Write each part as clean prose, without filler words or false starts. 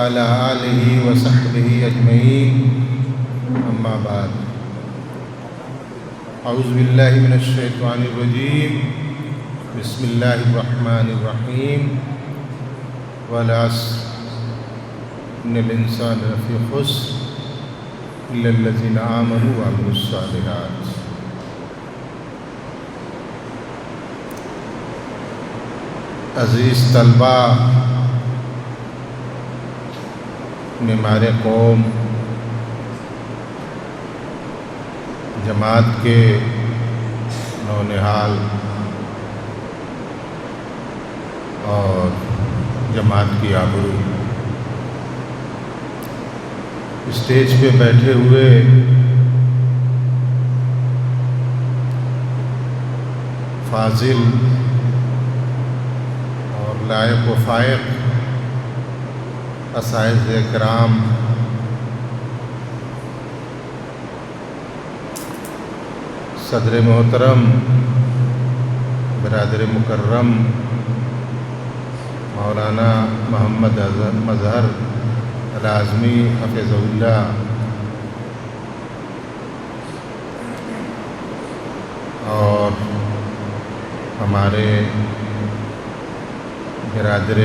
وعلى آله وصحبه أجمعين أما بعد أعوذ بالله من الشيطان الرجيم بسم الله الرحمن الرحيم والعصر إن الإنسان لفي خسر إلا الذين آمنوا وعملوا الصالحات۔ عزیز طلبہ، معمار قوم جماعت کے نونہال اور جماعت کی آبرو، اسٹیج پہ بیٹھے ہوئے فاضل اور لائق و فائق اساتذہ کرام، صدر محترم، برادر مکرم مولانا محمد مظہر العظمی حفظہ اللہ، اور ہمارے برادر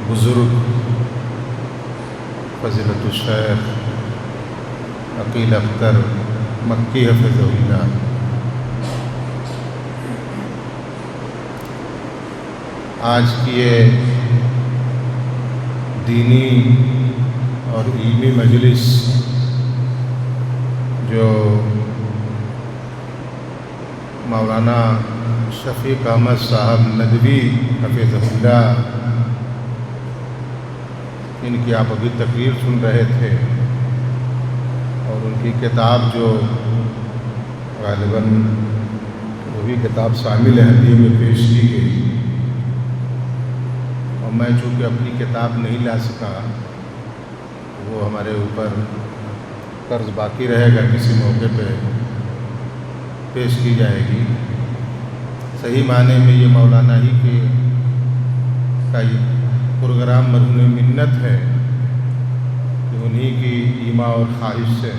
بزرگ فضیلت الشیخ عقیل اختر مکی حفظہ اللہ، آج کی یہ دینی اور علمی مجلس جو مولانا شفیق احمد صاحب ندوی حفظہ اللہ، ان کی آپ ابھی تقریر سن رہے تھے، اور ان کی کتاب جو غالباً وہ بھی کتاب شامل ہدیے میں پیش کی گئی، اور میں چونکہ اپنی کتاب نہیں لا سکا، وہ ہمارے اوپر قرض باقی رہے گا، کسی موقع پہ پیش کی جائے گی۔ صحیح معنی میں یہ مولانا ہی کا یہ پروگرام مرہون منت ہے کہ انہی کی ایما اور خواہش سے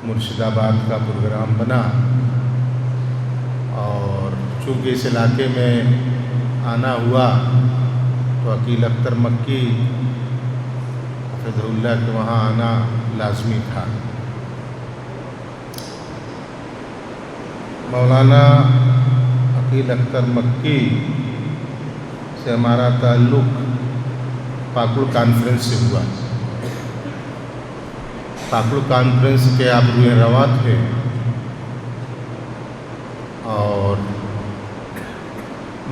مرشد آباد کا پروگرام بنا، اور چونکہ اس علاقے میں آنا ہوا تو عقیل اختر مکی حفظہ اللہ کے وہاں آنا لازمی تھا۔ مولانا عقیل اختر مکی سے ہمارا تعلق پاکڑ کانفرنس سے ہوا۔ پاکڑ کانفرنس کے آپ روئے رواں تھے، اور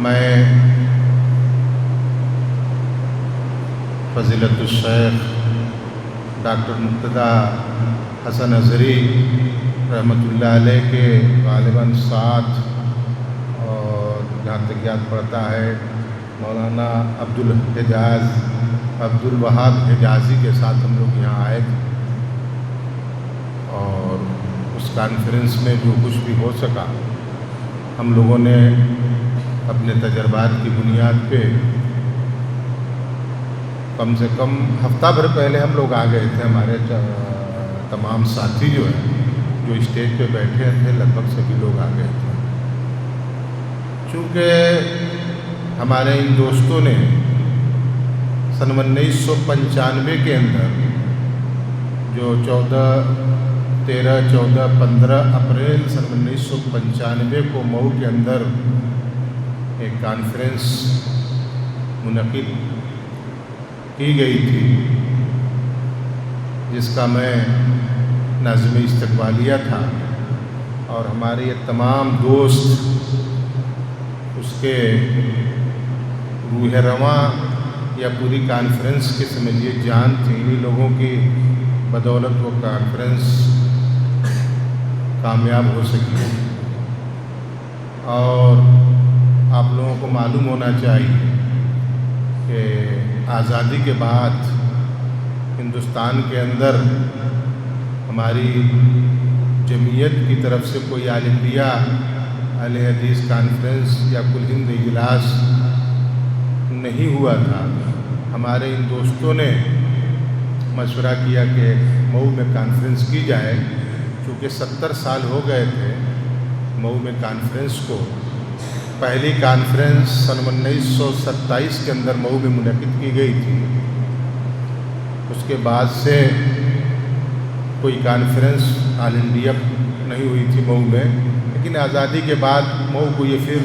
میں فضیلت الشیخ ڈاکٹر مقتدیٰ حسن اظہری رحمۃ اللہ علیہ کے غالباً ساتھ، اور جہاں تک یاد پڑتا ہے مولانا عبد الوہاب حجازی کے ساتھ ہم لوگ یہاں آئے تھے، اور اس کانفرنس میں جو کچھ بھی ہو سکا ہم لوگوں نے اپنے تجربات کی بنیاد پہ کم سے کم ہفتہ بھر پہلے ہم لوگ آ گئے تھے۔ ہمارے تمام ساتھی جو ہیں جو اسٹیج پہ بیٹھے تھے لگ بھگ سبھی لوگ آ گئے تھے، چونکہ ہمارے ان دوستوں نے سن 1995 کے اندر جو 15 اپریل سن 1995 کو مئو کے اندر ایک کانفرنس منعقد کی گئی تھی، جس کا میں ناظم استقبالیہ تھا، اور ہمارے یہ تمام دوست اس کے روح رواں یا پوری کانفرنس کے سمجھیے جان تھی۔ انہی لوگوں کی بدولت وہ کانفرنس کامیاب ہو سکی، اور آپ لوگوں کو معلوم ہونا چاہیے کہ آزادی کے بعد ہندوستان کے اندر ہماری جمعیت کی طرف سے کوئی آل انڈیا اہل حدیث کانفرنس یا کل ہند اجلاس نہیں ہوا تھا، ہمارے ان دوستوں نے مشورہ کیا کہ مئو میں کانفرنس کی جائے، چونکہ 70 سال ہو گئے تھے مئو میں کانفرنس کو۔ پہلی کانفرنس سن 1927 کے اندر مئو میں منعقد کی گئی تھی۔ اس کے بعد سے کوئی کانفرنس آل انڈیا نہیں ہوئی تھی مئو میں، لیکن آزادی کے بعد مئو کو یہ پھر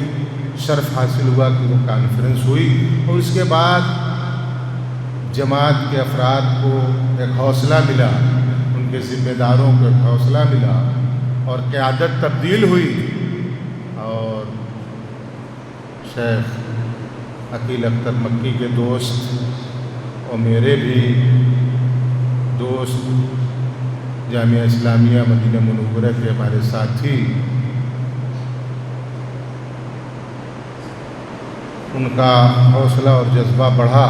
شرف حاصل ہوا کہ وہ کانفرنس ہوئی، اور اس کے بعد جماعت کے افراد کو ایک حوصلہ ملا، ان کے ذمہ داروں کو ایک حوصلہ ملا اور قیادت تبدیل ہوئی، اور شیخ عقیل اختر مکی کے دوست اور میرے بھی دوست، جامعہ اسلامیہ مدینہ منورہ کے ہمارے ساتھی، ان کا حوصلہ اور جذبہ بڑھا۔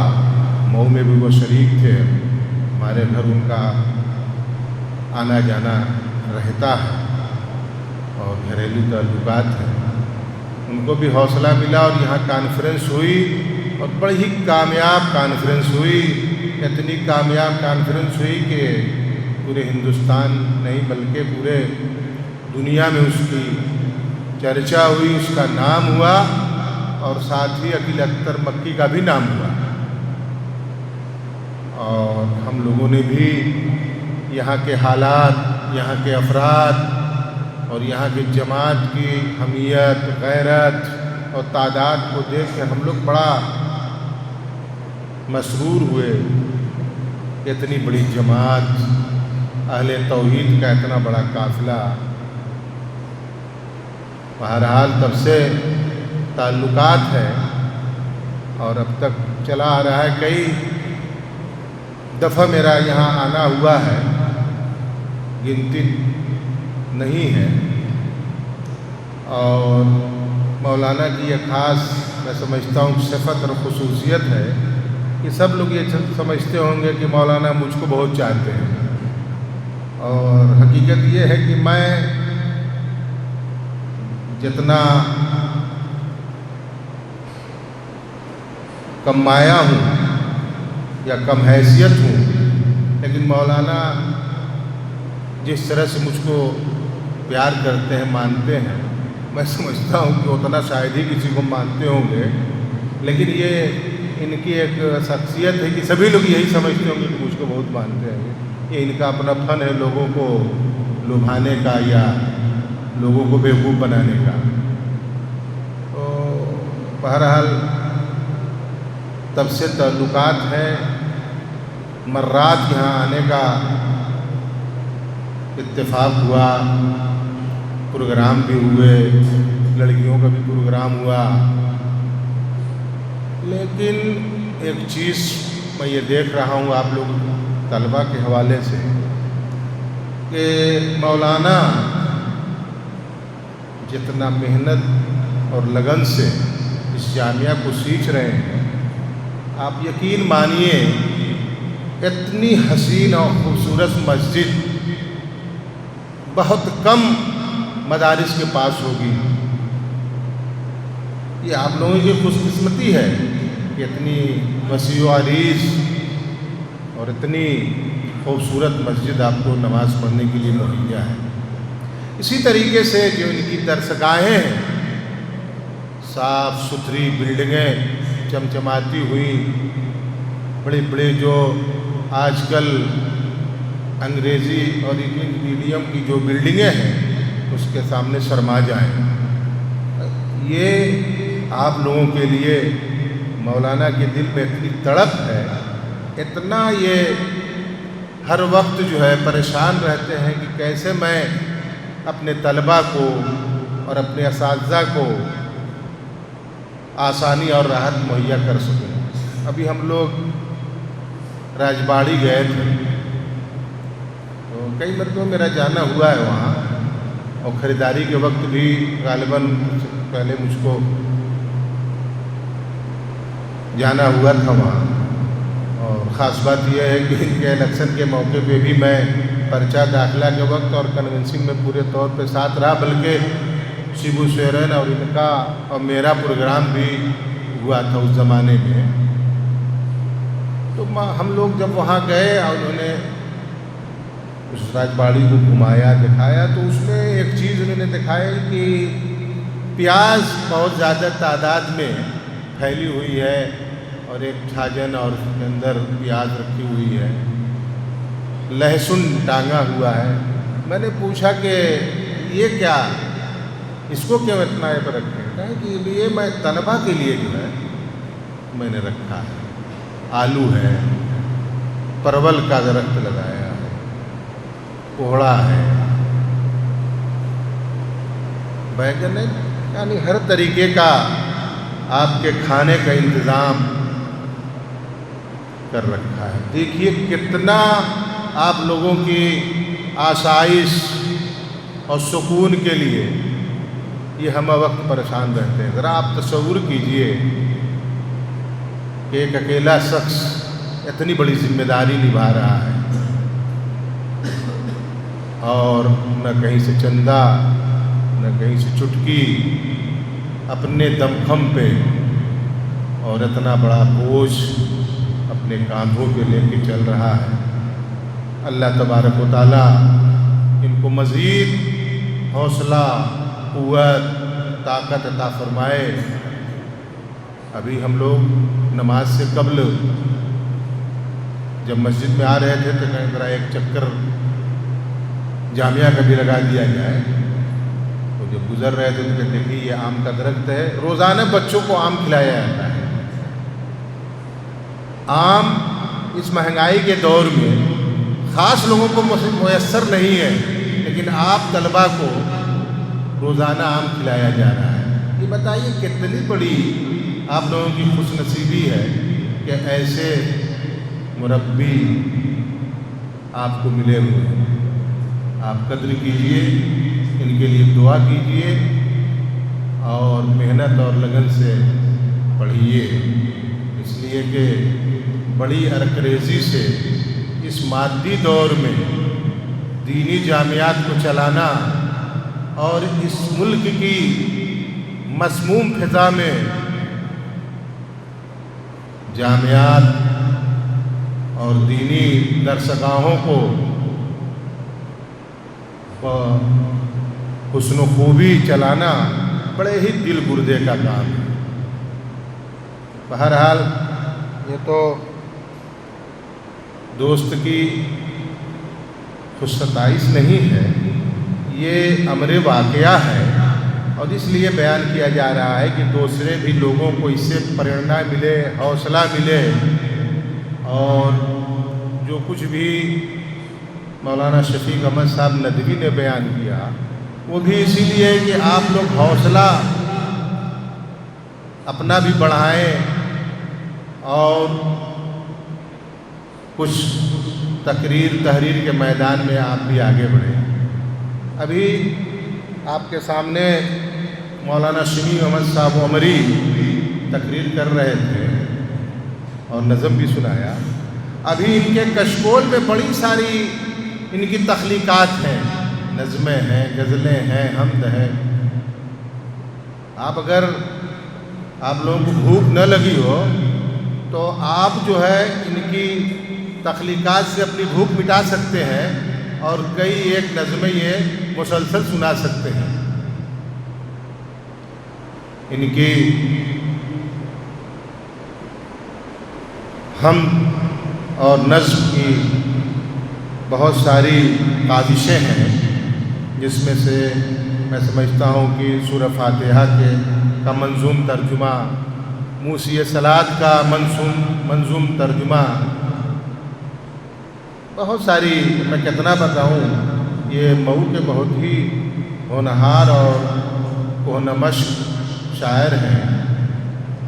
مئو میں بھی وہ شریک تھے، ہمارے گھر ان کا آنا جانا رہتا ہے اور گھریلو تعلقات ہیں۔ ان کو بھی حوصلہ ملا اور یہاں کانفرنس ہوئی، اور بڑی ہی کامیاب کانفرنس ہوئی۔ اتنی کامیاب کانفرنس ہوئی کہ پورے ہندوستان نہیں بلکہ پورے دنیا میں اس کی چرچا ہوئی، اس کا نام ہوا، اور ساتھ ہی عقیل اختر مکی کا بھی نام ہوا۔ اور ہم لوگوں نے بھی یہاں کے حالات، یہاں کے افراد اور یہاں کی جماعت کی حمیت، غیرت اور تعداد کو دیکھ کے ہم لوگ بڑا مسرور ہوئے کہ اتنی بڑی جماعت، اہل توحید کا اتنا بڑا قافلہ۔ بہرحال تب سے تعلقات ہے اور اب تک چلا آ رہا ہے۔ کئی دفعہ میرا یہاں آنا ہوا ہے، گنتی نہیں ہے، اور مولانا کی یہ خاص میں سمجھتا ہوں صفت اور خصوصیت ہے کہ سب لوگ یہ سمجھتے ہوں گے کہ مولانا مجھ کو بہت چاہتے ہیں، اور حقیقت یہ ہے کہ میں جتنا کم مایہ ہوں یا کم حیثیت ہوں، لیکن مولانا جس طرح سے مجھ کو پیار کرتے ہیں، مانتے ہیں، میں سمجھتا ہوں کہ اتنا شاید ہی کسی کو مانتے ہوں گے، لیکن یہ ان کی ایک شخصیت ہے کہ سبھی لوگ یہی سمجھتے ہوں گے کہ مجھ کو بہت مانتے ہیں۔ یہ ان کا اپنا فن ہے لوگوں کو لبھانے کا یا لوگوں کو بیوقوف بنانے کا۔ تو بہرحال تب سے تعلقات ہیں، مرات یہاں آنے کا اتفاق ہوا، پروگرام بھی ہوئے، لڑکیوں کا بھی پروگرام ہوا، لیکن ایک چیز میں یہ دیکھ رہا ہوں آپ لوگ طلباء کے حوالے سے کہ مولانا جتنا محنت اور لگن سے اس جامعہ کو سیکھ رہے ہیں، آپ یقین مانیے اتنی حسین اور خوبصورت مسجد بہت کم مدارس کے پاس ہوگی۔ یہ آپ لوگوں کی خوش قسمتی ہے کہ اتنی وسیع و عریض اور اتنی خوبصورت مسجد آپ کو نماز پڑھنے کے لیے مہیا ہے۔ اسی طریقے سے جو ان کی درسگاہیں ہیں، صاف ستھری بلڈنگیں چمچماتی ہوئی، بڑے بڑے جو آج کل انگریزی اور انگلش میڈیم کی جو بلڈنگیں ہیں اس کے سامنے شرما جائیں۔ یہ آپ لوگوں کے لیے مولانا کے دل میں اتنی تڑپ ہے، اتنا یہ ہر وقت جو ہے پریشان رہتے ہیں کہ کیسے میں اپنے طلباء کو اور اپنے اساتذہ کو آسانی اور راحت مہیا کر سکوں۔ ابھی ہم لوگ راجباڑی گئے تھے، تو کئی مرتبہ میرا جانا ہوا ہے وہاں، اور خریداری کے وقت بھی غالباً پہلے مجھ کو جانا ہوا تھا وہاں۔ اور خاص بات یہ ہے کہ ان کے الیکشن کے موقع پہ بھی میں پرچہ داخلہ کے وقت اور کنونسنگ میں پورے طور پہ ساتھ رہا، بلکہ شیبو سیرین اور ان کا اور میرا پروگرام بھی ہوا تھا اس زمانے میں۔ تو ہم لوگ جب وہاں گئے اور انہوں نے اس راج باڑی کو گھمایا دکھایا تو اس میں ایک چیز انہوں نے دکھائی کہ پیاز بہت زیادہ تعداد میں پھیلی ہوئی ہے اور ایک چھاجن اور اس کے اندر پیاز رکھی ہوئی ہے، لہسن ٹانگا ہوا ہے۔ میں نے پوچھا کہ یہ کیا، اس کو کیوں اتنا پر رکھے؟ کہا کہ یہ میں طلباء کے لیے جو ہے میں نے رکھا ہے، آلو ہے، پرول کا درخت لگایا ہے، کوہڑا ہے، بیگن ہے، یعنی ہر طریقے کا آپ کے کھانے کا انتظام کر رکھا ہے۔ دیکھیے کتنا آپ لوگوں کی آسائش اور سکون کے لیے یہ ہم وقت پریشان رہتے ہیں۔ ذرا آپ تصور کیجئے کہ ایک اکیلا شخص اتنی بڑی ذمہ داری نبھا رہا ہے اور نہ کہیں سے چندہ نہ کہیں سے چٹکی، اپنے دمخم پہ، اور اتنا بڑا بوجھ اپنے کاندھوں پہ لے کے چل رہا ہے۔ اللہ تبارک و تعالیٰ ان کو مزید حوصلہ، قوت، طاقت عطا فرمائے۔ ابھی ہم لوگ نماز سے قبل جب مسجد میں آ رہے تھے تو کہیں ذرا ایک چکر جامعہ کا بھی لگا دیا جائے، تو جب گزر رہے تھے تو دیکھیے یہ آم کا درخت ہے، روزانہ بچوں کو آم کھلایا جاتا ہے۔ آم اس مہنگائی کے دور میں خاص لوگوں کو میسر نہیں ہے، لیکن آپ طلباء کو روزانہ آم کھلایا جا رہا ہے۔ یہ بتائیے کتنی بڑی آپ لوگوں کی خوش نصیبی ہے کہ ایسے مربی آپ کو ملے ہوئے ہیں۔ آپ قدر کیجئے، ان کے لیے دعا کیجئے اور محنت اور لگن سے پڑھیے، اس لیے کہ بڑی ارکریزی سے اس مادی دور میں دینی جامعات کو چلانا اور اس ملک کی مسموم فضا میں جامعات اور دینی درسگاہوں کو حسن و خوبی چلانا بڑے ہی دل گردے کا کام ہے۔ بہرحال یہ تو دوست کی خوش ستائش نہیں ہے، یہ امر واقعہ ہے، اور اس لیے بیان کیا جا رہا ہے کہ دوسرے بھی لوگوں کو اس سے پریرنا ملے، حوصلہ ملے، اور جو کچھ بھی مولانا شفیق احمد صاحب ندوی نے بیان کیا وہ بھی اسی لیے کہ آپ لوگ حوصلہ اپنا بھی بڑھائیں اور کچھ تحریر کے میدان میں آپ بھی آگے بڑھیں۔ ابھی آپ کے سامنے مولانا شفیق احمد صاحب عمری تقریر کر رہے تھے اور نظم بھی سنایا۔ ابھی ان کے کشکول میں بڑی ساری ان کی تخلیقات ہیں، نظمیں ہیں، غزلیں ہیں، حمد ہے۔ اگر آپ لوگوں کو بھوک نہ لگی ہو تو آپ جو ہے ان کی تخلیقات سے اپنی بھوک مٹا سکتے ہیں اور کئی ایک نظمیں یہ مسلسل سنا سکتے ہیں۔ ان کی حمد اور نظم کی بہت ساری کاوشیں ہیں، جس میں سے میں سمجھتا ہوں کہ سورہ فاتحہ کا منظوم ترجمہ، موسی صلات کا منظوم ترجمہ، بہت ساری، میں کتنا بتاؤں، یہ مئو کے بہت ہی ہونہار اور کوہ مشق شاعر ہیں۔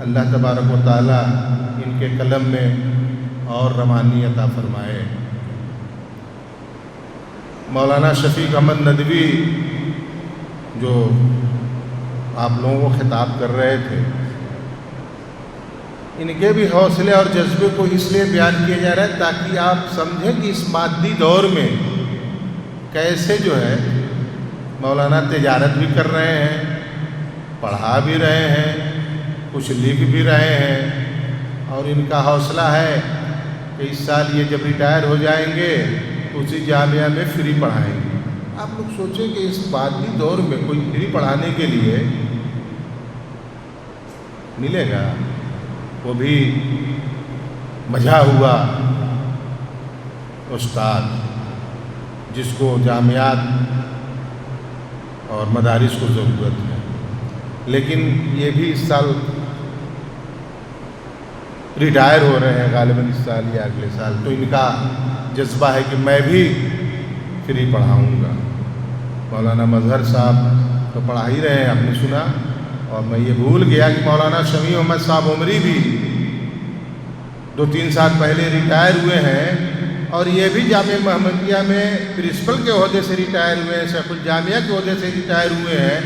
اللہ تبارک و تعالیٰ ان کے قلم میں اور روانی عطا فرمائے۔ مولانا شفیق احمد ندوی جو آپ لوگوں کو خطاب کر رہے تھے، ان کے بھی حوصلے اور جذبے کو اس لیے بیان کیا جا رہا ہے تاکہ آپ سمجھیں کہ اس مادی دور میں کیسے جو ہے مولانا تجارت بھی کر رہے ہیں، پڑھا بھی رہے ہیں، کچھ لکھ بھی رہے ہیں، اور ان کا حوصلہ ہے کہ اس سال یہ جب ریٹائر ہو جائیں گے تو اسی جامعہ میں فری پڑھائیں گے۔ آپ لوگ سوچیں کہ اس بعدی دور میں کوئی فری پڑھانے کے لیے ملے گا؟ وہ بھی مجھا ہوا استاد جس کو جامعات اور مدارس کو ضرورت ہے، لیکن یہ بھی اس سال ریٹائر ہو رہے ہیں غالباً اس سال یا اگلے سال، تو ان کا جذبہ ہے کہ میں بھی فری پڑھاؤں گا۔ مولانا مظہر صاحب تو پڑھا ہی رہے ہیں، آپ نے سنا، اور میں یہ بھول گیا کہ مولانا شمیع احمد صاحب عمری بھی 2-3 سال پہلے ریٹائر ہوئے ہیں، اور یہ بھی جامعہ محمدیہ میں پرنسپل کے عہدے سے ریٹائر ہوئے ہیں، شیخ الجامعہ کے عہدے سے ریٹائر ہوئے ہیں،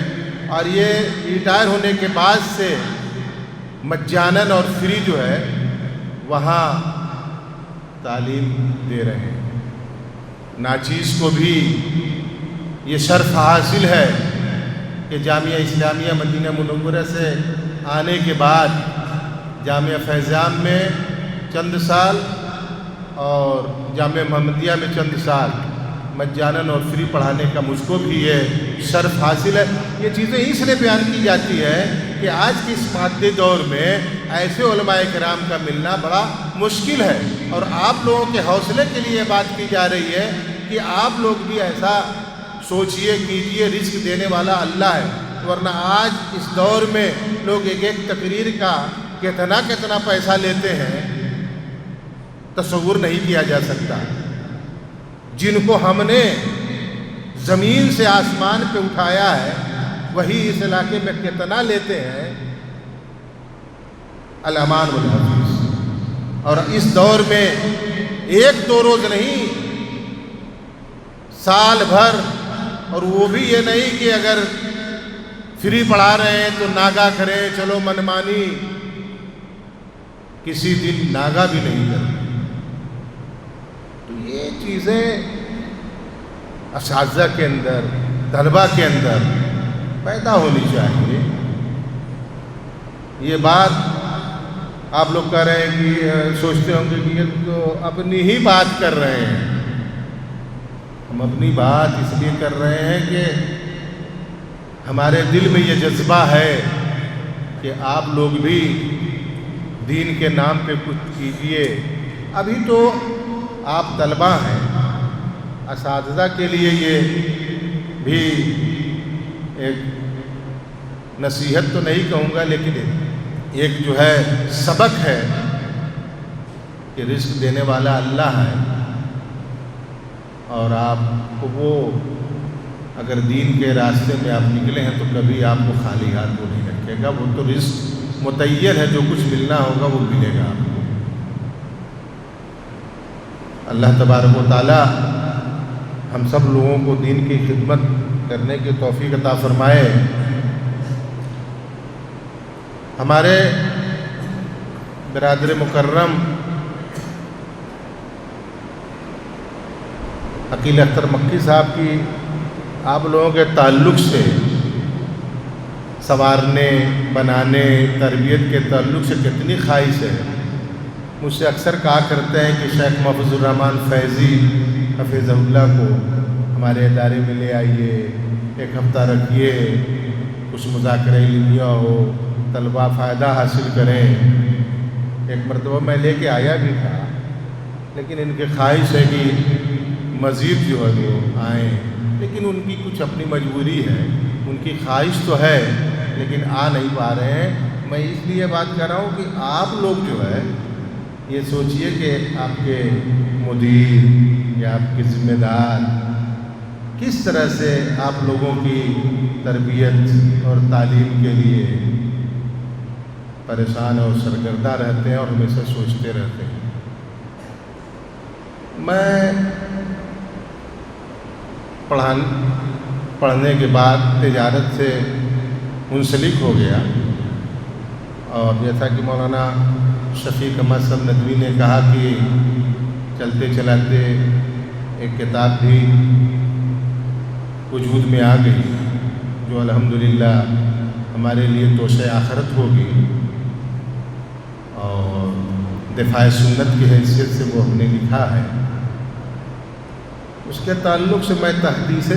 اور یہ ریٹائر ہونے کے بعد سے مجاناً اور فری جو ہے وہاں تعلیم دے رہے ہیں۔ ناچیز کو بھی یہ شرف حاصل ہے کہ جامعہ اسلامیہ مدینہ منورہ سے آنے کے بعد جامعہ فیض عام میں چند سال اور جامعہ محمدیہ میں چند سال مجاناً اور فری پڑھانے کا مجھ کو بھی یہ شرف حاصل ہے۔ یہ چیزیں اس لیے بیان کی جاتی ہے کہ آج کے اس مادی دور میں ایسے علماء کرام کا ملنا بڑا مشکل ہے، اور آپ لوگوں کے حوصلے کے لیے بات کی جا رہی ہے کہ آپ لوگ بھی ایسا سوچئے کیجئے، رزق دینے والا اللہ ہے، ورنہ آج اس دور میں لوگ ایک تقریر کا کتنا پیسہ لیتے ہیں تصور نہیں کیا جا سکتا۔ جن کو ہم نے زمین سے آسمان پہ اٹھایا ہے وہی اس علاقے میں کتنا لیتے ہیں، الامان والحفیظ۔ اور اس دور میں 1-2 روز نہیں، سال بھر، اور وہ بھی یہ نہیں کہ اگر فری پڑھا رہے ہیں تو ناگا کریں، چلو منمانی، کسی دن ناگا بھی نہیں کرتے۔ تو یہ چیزیں اساتذہ کے اندر، طلبہ کے اندر پیدا ہونی چاہیے۔ یہ بات آپ لوگ کہہ رہے ہیں کہ سوچتے ہوں گے کہ یہ تو اپنی ہی بات کر رہے ہیں۔ ہم اپنی بات اس لیے کر رہے ہیں کہ ہمارے دل میں یہ جذبہ ہے کہ آپ لوگ بھی دین کے نام پہ کچھ کیجئے۔ ابھی تو آپ طلبہ ہیں، اساتذہ کے لیے یہ بھی ایک نصیحت تو نہیں کہوں گا، لیکن ایک جو ہے سبق ہے کہ رزق دینے والا اللہ ہے، اور آپ کو وہ اگر دین کے راستے میں آپ نکلے ہیں تو کبھی آپ کو خالی ہاتھ وہ نہیں رکھے گا، وہ تو رزق متعین ہے، جو کچھ ملنا ہوگا وہ ملے گا آپ کو۔ اللہ تبارک و تعالی ہم سب لوگوں کو دین کی خدمت کرنے کی توفیق عطا فرمائے۔ ہمارے برادر مکرم عقیل اختر مکی صاحب کی آپ لوگوں کے تعلق سے، سنوارنے، بنانے، تربیت کے تعلق سے کتنی خواہش ہے۔ مجھ سے اکثر کہا کرتے ہیں کہ شیخ محفوظ الرحمن فیضی حفظہ اللہ کو ہمارے ادارے میں لے آئیے، 1 ہفتہ رکھیے، کچھ مذاکرہ علمیہ ہو، طلبہ فائدہ حاصل کریں۔ ایک مرتبہ میں لے کے آیا بھی تھا، لیکن ان کی خواہش ہے کہ مزید جو ہے وہ آئیں، لیکن ان کی کچھ اپنی مجبوری ہے، ان کی خواہش تو ہے لیکن آ نہیں پا رہے ہیں۔ میں اس لیے بات کر رہا ہوں کہ آپ لوگ جو ہے یہ سوچئے کہ آپ کے مدیر یا آپ کے ذمہ دار کس طرح سے آپ لوگوں کی تربیت اور تعلیم کے لیے پریشان اور سرگردہ رہتے ہیں اور ہمیشہ سوچتے رہتے ہیں۔ میں پڑھنے کے بعد تجارت سے منسلک ہو گیا، اور جیسا کہ مولانا شفیق احمد صاحب ندوی نے کہا کہ چلتے چلاتے ایک کتاب بھی وجود میں آ گئی جو الحمدللہ ہمارے لیے توشہ آخرت ہوگی، اور دفاع سنت کی حیثیت سے وہ ہم نے لکھا ہے، اس کے تعلق سے میں تحدیث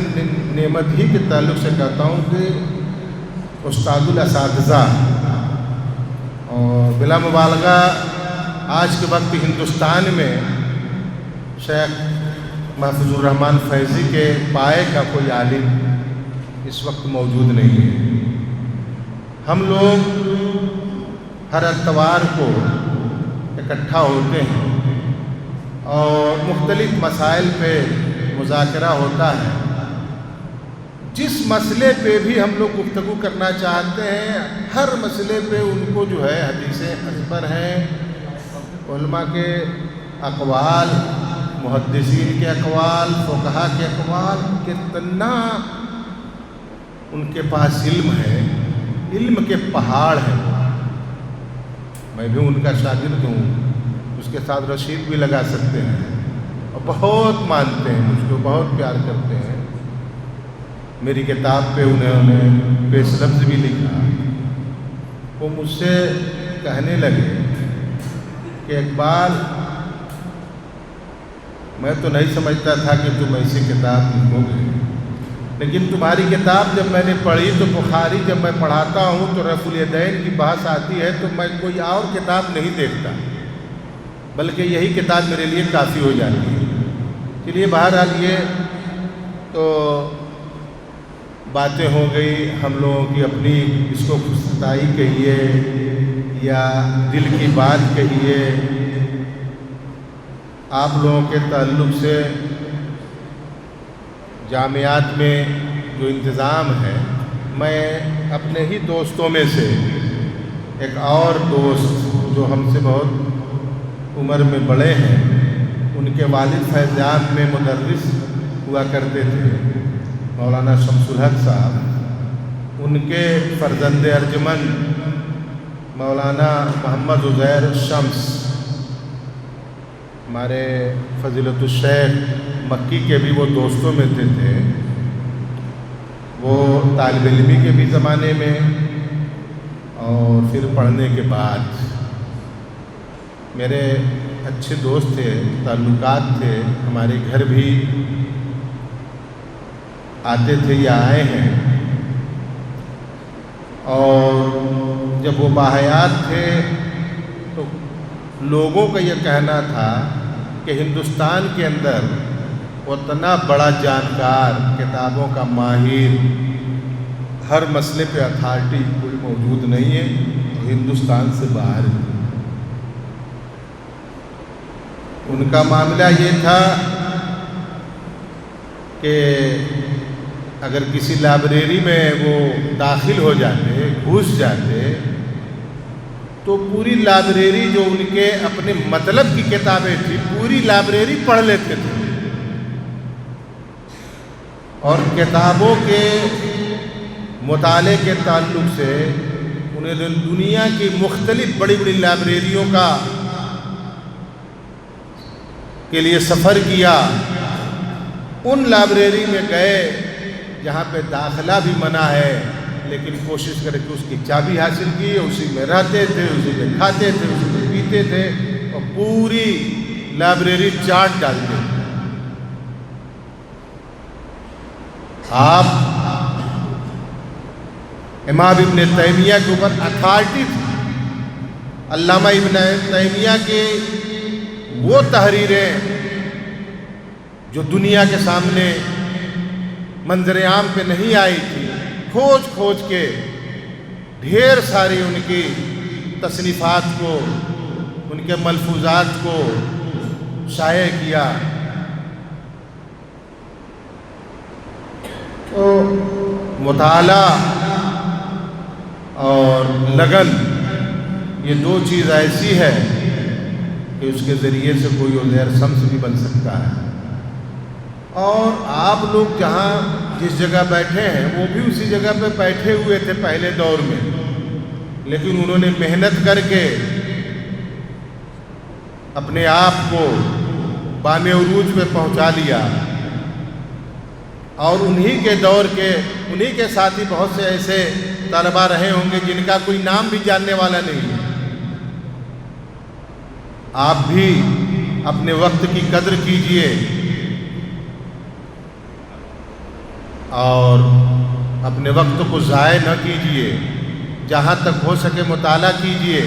نعمت ہی کے تعلق سے کہتا ہوں کہ استاد الاساتذہ اور بلا مبالغہ آج کے وقت ہندوستان میں شیخ محفوظ الرحمن فیضی کے پائے کا کوئی عالم اس وقت موجود نہیں ہے۔ ہم لوگ ہر اتوار کو اکٹھا ہوتے ہیں اور مختلف مسائل پہ مذاکرہ ہوتا ہے۔ جس مسئلے پہ بھی ہم لوگ گفتگو کرنا چاہتے ہیں، ہر مسئلے پہ ان کو جو ہے حدیثیں ازبر ہیں، علماء کے اقوال، محدثین کے اقوال، فقہا کے اقوال، کتنا ان کے پاس علم ہے، علم کے پہاڑ ہیں۔ میں بھی ان کا شاگرد ہوں، اس کے ساتھ رشید بھی لگا سکتے ہیں، اور بہت مانتے ہیں، مجھ کو بہت پیار کرتے ہیں۔ میری کتاب پہ انہوں نے پیش لفظ بھی لکھا۔ وہ مجھ سے کہنے لگے کہ اقبال، میں تو نہیں سمجھتا تھا کہ تم ایسی کتاب لکھو گے، لیکن تمہاری کتاب جب میں نے پڑھی تو بخاری جب میں پڑھاتا ہوں تو رفع الیدین کی بحث آتی ہے تو میں کوئی اور کتاب نہیں دیکھتا، بلکہ یہی کتاب میرے لیے کافی ہو جاتی ہے۔ چلیے بہرحال یہ تو باتیں ہو گئی ہم لوگوں کی اپنی، اس کو خودستائی کہیے یا دل کی بات کہیے۔ آپ لوگوں کے تعلق سے جامعات میں جو انتظام ہے، میں اپنے ہی دوستوں میں سے ایک اور دوست جو ہم سے بہت عمر میں بڑے ہیں، ان کے والد فیضان میں مدرس ہوا کرتے تھے، مولانا شمس الحق صاحب، ان کے فرزند ارجمن مولانا محمد عزیر شمس، ہمارے فضیلت الشیخ مکی کے بھی وہ دوستوں میں تھے، وہ طالب علمی کے بھی زمانے میں اور پھر پڑھنے کے بعد میرے اچھے دوست تھے، تعلقات تھے، ہمارے گھر بھی آتے تھے یا آئے ہیں۔ اور جب وہ باحیات تھے تو لوگوں کا یہ کہنا تھا کہ ہندوستان کے اندر اتنا بڑا جانکار، کتابوں کا ماہر، ہر مسئلے پہ اتھارٹی کوئی موجود نہیں ہے، ہندوستان سے باہر ہے۔ ان کا معاملہ یہ تھا کہ اگر کسی لائبریری میں وہ داخل ہو جاتے، گھس جاتے، تو پوری لائبریری جو ان کے اپنے مطلب کی کتابیں تھیں، پوری لائبریری پڑھ لیتے تھے، اور کتابوں کے مطالعے کے تعلق سے انہیں دنیا کی مختلف بڑی بڑی لائبریریوں کے لیے سفر کیا۔ ان لائبریری میں گئے جہاں پہ داخلہ بھی منع ہے، لیکن کوشش کرے کہ اس کی چابی حاصل کی، اسی میں رہتے تھے، اسی میں کھاتے تھے، اسی میں پیتے تھے، اور پوری لائبریری چاٹ ڈالتے تھے۔ آپ امام ابن تیمیہ کے اوپر اتھارٹی تھی۔ علامہ ابن تیمیہ کے وہ تحریریں جو دنیا کے سامنے منظر عام پہ نہیں آئی تھی، کھوج کھوج کے ڈھیر ساری ان کی تصنیفات کو، ان کے ملفوظات کو شائع کیا۔ تو مطالعہ اور لگن، یہ دو چیز ایسی ہے کہ اس کے ذریعے سے کوئی عزیر شمس بھی بن سکتا ہے۔ اور آپ لوگ جہاں جس جگہ بیٹھے ہیں وہ بھی اسی جگہ پہ بیٹھے ہوئے تھے پہلے دور میں، لیکن انہوں نے محنت کر کے اپنے آپ کو بام عروج پہ پہنچا لیا، اور انہی کے دور کے انہی کے ساتھی بہت سے ایسے طلبہ رہے ہوں گے جن کا کوئی نام بھی جاننے والا نہیں ہے۔ آپ بھی اپنے وقت کی قدر کیجئے اور اپنے وقت کو ضائع نہ کیجئے، جہاں تک ہو سکے مطالعہ کیجئے،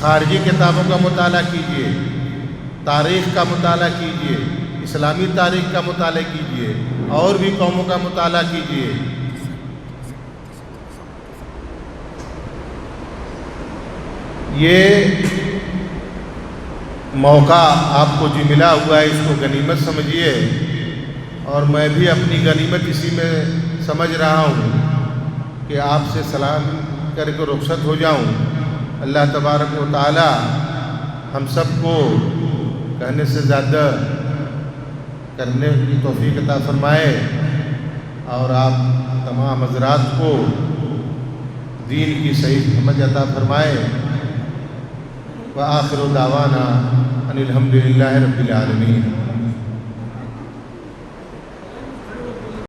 خارجی کتابوں کا مطالعہ کیجئے، تاریخ کا مطالعہ کیجئے، اسلامی تاریخ کا مطالعہ کیجئے، اور بھی قوموں کا مطالعہ کیجئے۔ یہ موقع آپ کو جو ملا ہوا ہے اس کو غنیمت سمجھیے، اور میں بھی اپنی غنیمت اسی میں سمجھ رہا ہوں کہ آپ سے سلام کر کے رخصت ہو جاؤں۔ اللہ تبارک و تعالی ہم سب کو کہنے سے زیادہ کرنے کی توفیق عطا فرمائے، اور آپ تمام حضرات کو دین کی صحیح سمجھ عطا فرمائے۔ وآخر دعوانا ان الحمد للہ رب العالمین۔